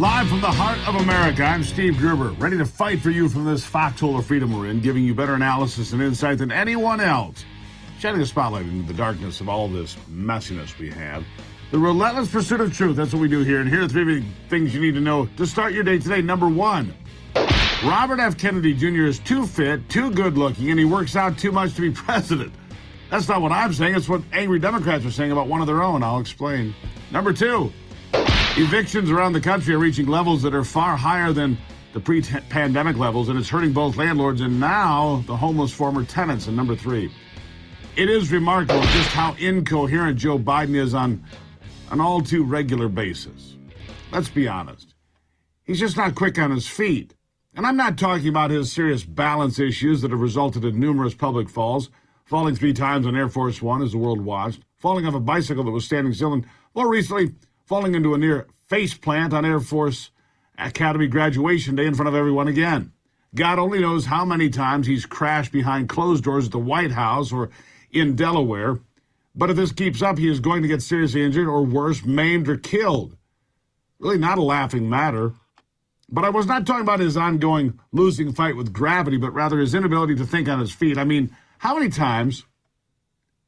Live from the heart of America, I'm Steve Gruber, ready to fight for you from this foxhole of freedom we're in, giving you better analysis and insight than anyone else, shedding a spotlight into the darkness of all this messiness we have. The relentless pursuit of truth, that's what we do here, and here are three big things you need to know to start your day today. Number one, Robert F. Kennedy Jr. is too fit, too good-looking, and he works out too much to be president. That's not what I'm saying, it's what angry Democrats are saying about one of their own. I'll explain. Number two, evictions around the country are reaching levels that are far higher than the pre-pandemic levels, and it's hurting both landlords and now the homeless former tenants. And number three, it is remarkable just how incoherent Joe Biden is on an all too regular basis. Let's be honest. He's just not quick on his feet. And I'm not talking about his serious balance issues that have resulted in numerous public falls, falling 3 times on Air Force One as the world watched, falling off a bicycle that was standing still, and more recently, falling into a near face plant on Air Force Academy graduation day in front of everyone again. God only knows how many times he's crashed behind closed doors at the White House or in Delaware. But if this keeps up, he is going to get seriously injured or worse, maimed or killed. Really not a laughing matter. But I was not talking about his ongoing losing fight with gravity, but rather his inability to think on his feet. I mean, how many times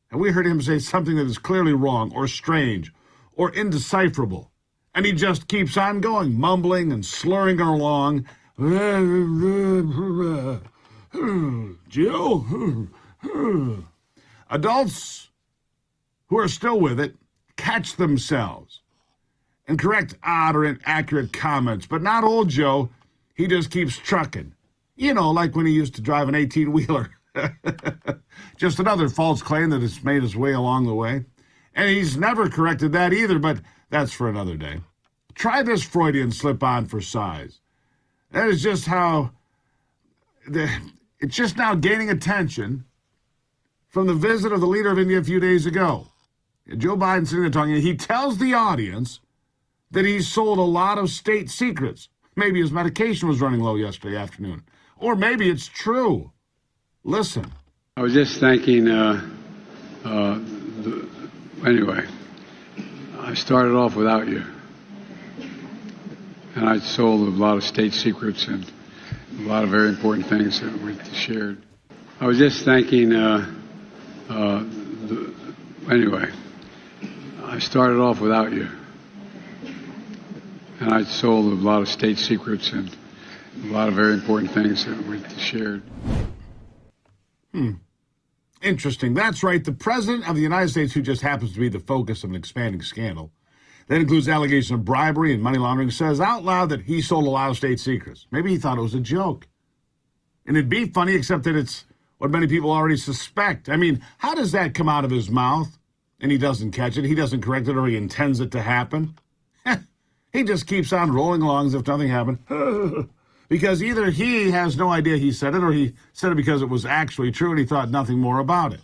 have we heard him say something that is clearly wrong or strange or indecipherable, and he just keeps on going, mumbling and slurring along? Jill? Adults who are still with it catch themselves and correct odd or inaccurate comments, but not old Joe. He just keeps trucking. You know, like when he used to drive an 18-wheeler. Just another false claim that has made his way along the way. And he's never corrected that either, but that's for another day. Try this Freudian slip-on for size. That is just how it's just now gaining attention from the visit of the leader of India a few days ago. Joe Biden sitting there talking, he tells the audience that he sold a lot of state secrets. Maybe his medication was running low yesterday afternoon. Or maybe it's true. Listen. I was just thanking, anyway, I started off without you. And I sold a lot of state secrets and a lot of very important things that we shared. I was just thanking, anyway, I started off without you. And I sold a lot of state secrets and a lot of very important things that we shared. Interesting. That's right. The President of the United States, who just happens to be the focus of an expanding scandal, that includes allegations of bribery and money laundering, says out loud that he sold a lot of state secrets. Maybe he thought it was a joke. And it'd be funny, except that it's what many people already suspect. I mean, how does that come out of his mouth and he doesn't catch it, he doesn't correct it, or he intends it to happen? He just keeps on rolling along as if nothing happened. Because either he has no idea he said it, or he said it because it was actually true and he thought nothing more about it.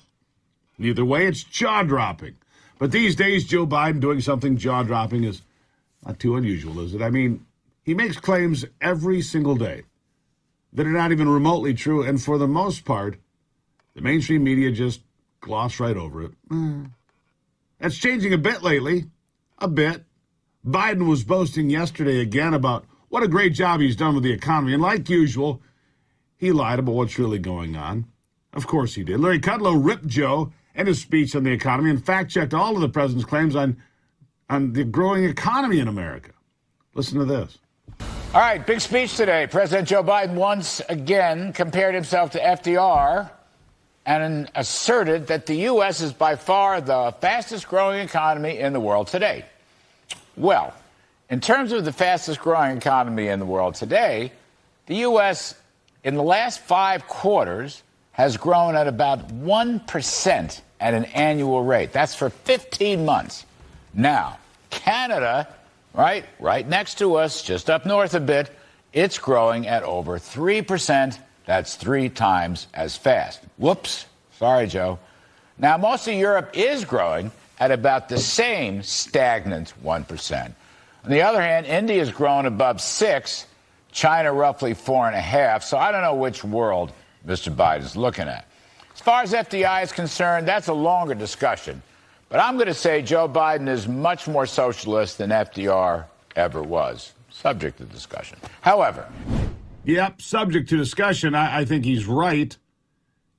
Either way, it's jaw-dropping. But these days, Joe Biden doing something jaw-dropping is not too unusual, is it? I mean, he makes claims every single day that are not even remotely true, and for the most part, the mainstream media just gloss right over it. That's changing a bit lately. A bit. Biden was boasting yesterday again about what a great job he's done with the economy. And like usual, he lied about what's really going on. Of course he did. Larry Kudlow ripped Joe and his speech on the economy and fact-checked all of the president's claims on the growing economy in America. Listen to this. All right, big speech today. President Joe Biden once again compared himself to FDR and asserted that the U.S. is by far the fastest-growing economy in the world today. Well, in terms of the fastest-growing economy in the world today, the U.S. in the last 5 quarters has grown at about 1% at an annual rate. That's for 15 months. Now, Canada, right next to us, just up north a bit, it's growing at over 3%. That's 3 times as fast. Whoops. Sorry, Joe. Now, most of Europe is growing at about the same stagnant 1%. On the other hand, India has grown above 6%, China roughly 4.5%. So I don't know which world Mr. Biden is looking at. As far as FDI is concerned, that's a longer discussion. But I'm going to say Joe Biden is much more socialist than FDR ever was. subject to discussion. However, Yep, subject to discussion. I think he's right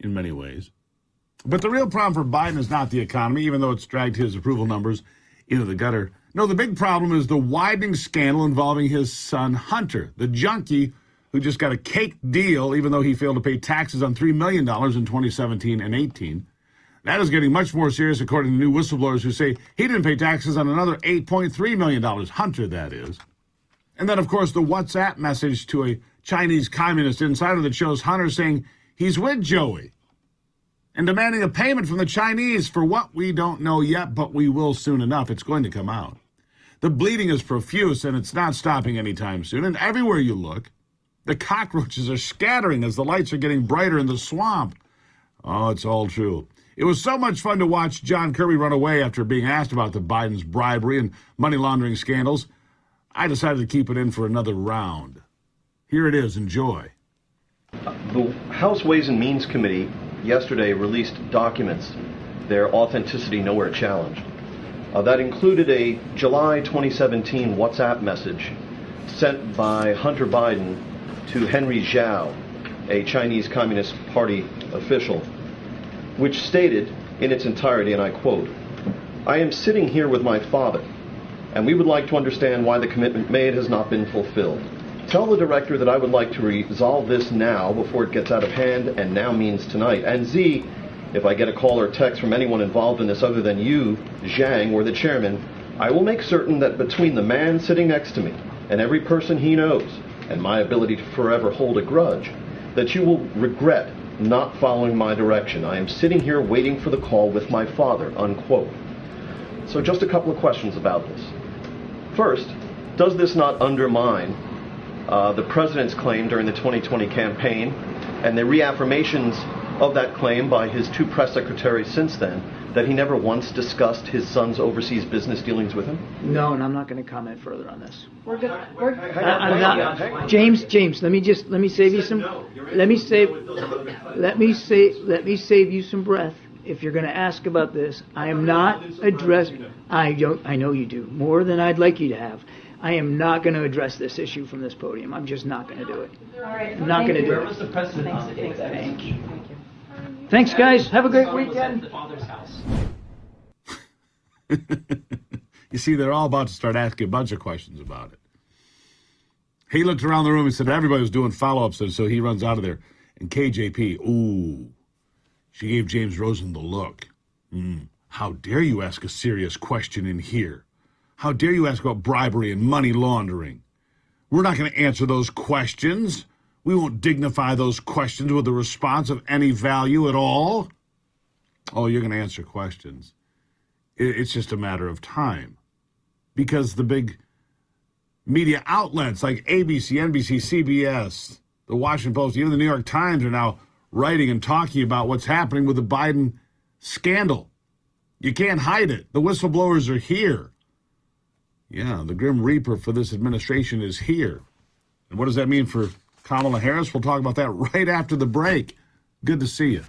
in many ways. But the real problem for Biden is not the economy, even though it's dragged his approval numbers into the gutter. No, the big problem is the widening scandal involving his son, Hunter, the junkie who just got a cake deal, even though he failed to pay taxes on $3 million in 2017 and 18. That is getting much more serious, according to new whistleblowers who say he didn't pay taxes on another $8.3 million, Hunter, that is. And then, of course, the WhatsApp message to a Chinese communist insider that shows Hunter saying he's with Joey and demanding a payment from the Chinese for what we don't know yet, but we will soon enough. It's going to come out. The bleeding is profuse, and it's not stopping anytime soon. And everywhere you look, the cockroaches are scattering as the lights are getting brighter in the swamp. Oh, it's all true. It was so much fun to watch John Kirby run away after being asked about the Biden's bribery and money laundering scandals. I decided to keep it in for another round. Here it is. Enjoy. The House Ways and Means Committee yesterday released documents, their authenticity nowhere challenged. That included a July 2017 WhatsApp message sent by Hunter Biden to Henry Zhao, a Chinese Communist Party official, which stated in its entirety, and I quote, "I am sitting here with my father, and we would like to understand why the commitment made has not been fulfilled. Tell the director that I would like to resolve this now before it gets out of hand, and now means tonight. And Z, if I get a call or text from anyone involved in this other than you, Zhang, or the chairman, I will make certain that between the man sitting next to me and every person he knows, and my ability to forever hold a grudge, that you will regret not following my direction. I am sitting here waiting for the call with my father," unquote. So just a couple of questions about this. First, does this not undermine the president's claim during the 2020 campaign and the reaffirmations of that claim by his two press secretaries since then, that he never once discussed his son's overseas business dealings with him? No, and I'm not going to comment further on this. We're good. I'm not. James, let me save you some. Let me save you some breath. If you're going to ask about this, I am not addressing. I know you do more than I'd like you to have. I am not going to address this issue from this podium. I'm just not going to do it. All right. I'm not going to do Where it. was the president? Thank you. Thanks, guys. Have a great weekend. You see, they're all about to start asking a bunch of questions about it. He looked around the room and said everybody was doing follow-ups, and so he runs out of there. And KJP, ooh, she gave James Rosen the look. How dare you ask a serious question in here? How dare you ask about bribery and money laundering? We're not going to answer those questions. We won't dignify those questions with a response of any value at all. Oh, you're going to answer questions. It's just a matter of time. Because the big media outlets like ABC, NBC, CBS, the Washington Post, even the New York Times are now writing and talking about what's happening with the Biden scandal. You can't hide it. The whistleblowers are here. Yeah, the Grim Reaper for this administration is here. And what does that mean for Kamala Harris? We'll talk about that right after the break. Good to see you.